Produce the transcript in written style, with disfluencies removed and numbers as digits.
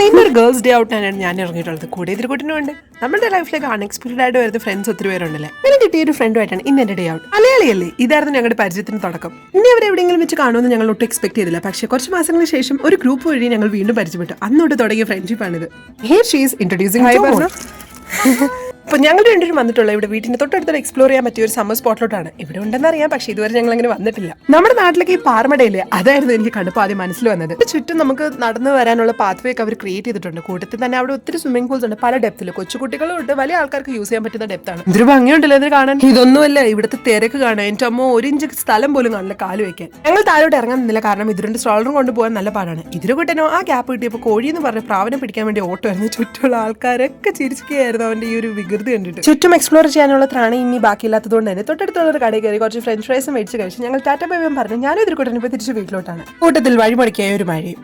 ഇന്നൊരു girls day out ആണ് ഞാൻ ഇറങ്ങിയിട്ടുള്ളത്. കൂടെ എതിർകൂട്ടിനുണ്ട്. നമ്മുടെ ലൈഫിലേക്ക് അൺഎക്സ്പെക്ടഡ് ആയിട്ട് വരുന്ന ഫ്രണ്ട്സ് ഒത്തിരി പേരുണ്ടല്ലേ. അങ്ങനെ കിട്ടിയ ഒരു ഫ്രണ്ടുമായിട്ടാണ് ഇന്ന് എന്റെ ഡേ ഔട്ട്. മലയാളിയല്ലേ, ഇതായിരുന്നു ഞങ്ങളുടെ പരിചയത്തിന് തുടക്കം. ഇനി അവരെ എവിടെയെങ്കിലും വെച്ച് കാണുമെന്ന് ഞങ്ങൾ ഒട്ടും എക്സ്പെക്ട് ചെയ്തില്ല. പക്ഷേ കുറച്ച് മാസങ്ങൾക്ക് ശേഷം ഒരു ഗ്രൂപ്പ് വഴി ഞങ്ങൾ വീണ്ടും പരിചയപ്പെട്ടു. അന്നോട്ട് തുടങ്ങിയ ഫ്രണ്ട്ഷിപ്പാണിത്. Here she is introducing. അപ്പോൾ ഞങ്ങൾ രണ്ടുപേരും വന്നിട്ടുള്ള ഇവിടെ വീട്ടിന്റെ തൊട്ടടുത്ത് എക്സ്പ്ലോർ ചെയ്യാൻ പറ്റിയ ഒരു സമ്മർ സ്പോട്ടിലോട്ടാണ്. ഇവിടെ ഉണ്ടെന്ന് അറിയാം, പക്ഷേ ഇതുവരെ ഞങ്ങൾ അങ്ങനെ വന്നിട്ടില്ല. നമ്മുടെ നാട്ടിലേക്ക് ഈ പാറമടയില്ലേ, അതായിരുന്നു എനിക്ക് കണ്ടപ്പോൾ ആദ്യം മനസ്സിൽ വന്നത്. ചുറ്റും നമുക്ക് നടന്നു വരാനുള്ള പാത്വേ ഒക്കെ അവർ ക്രിയേറ്റ് ചെയ്തിട്ടുണ്ട്. കൂട്ടത്തിൽ തന്നെ അവിടെ ഒത്തിരി സ്വിമ്മിംഗ് പൂൾസ് ഉണ്ട്, പല ഡെപ്തിൽ. കൊച്ചുകുട്ടികളും ഉണ്ട്, വലിയ ആൾക്കാർക്ക് യൂസ് ചെയ്യാൻ പറ്റുന്ന ഡെപ്താണ്. ഇതൊരു ഭംഗിയുണ്ടല്ലോ ഇതിന് കാണാൻ. ഇതൊന്നുമല്ല, ഇവിടുത്തെ തിരക്ക് കാണാൻ എൻ്റെ അമ്മ 1 ഇഞ്ച് സ്ഥലം പോലും കാണില്ല കാല് വെക്കാൻ. ഞങ്ങൾ താഴോട്ട് ഇറങ്ങാൻ നിന്നില്ല, കാരണം ഇതിന്റെ സ്ട്രോളറും കൊണ്ടുപോകാൻ നല്ല പാടാണ്. ഇതിന് കൂട്ടനോ ആ ഗ്യാപ്പ് കിട്ടിയപ്പോൾ കോഴി എന്ന് പറഞ്ഞ പ്രാവനെ പിടിക്കാൻ വേണ്ടി ഓട്ടമായിരുന്നു. ചുറ്റുള്ള ആൾക്കാരൊക്കെ ചിരിക്കുകയായിരുന്നു അവന്റെ ഈ ഒരു വികൃതി കണ്ടിട്ട്. ചുറ്റും എക്സ്പ്ലോർ ചെയ്യാനുള്ള ത്രാണി ഇനി ബാക്കിയില്ലാത്തതുകൊണ്ട് തന്നെ തൊട്ടടുത്തുള്ള ഒരു കടയിൽ കയറി കുറച്ച് ഫ്രഞ്ച് ഫ്രൈസും മേടിച്ച് കഴിച്ച് ഞങ്ങൾ ടാറ്റ ബൈ ബൈ പറഞ്ഞു. ഞാനും ഇതിൽ കൂട്ടൻ ഇപ്പോൾ തിരിച്ച് വീട്ടിലോട്ടാണ്. കൂട്ടത്തിൽ വഴിമുടക്കിയ ഒരു മഴയും.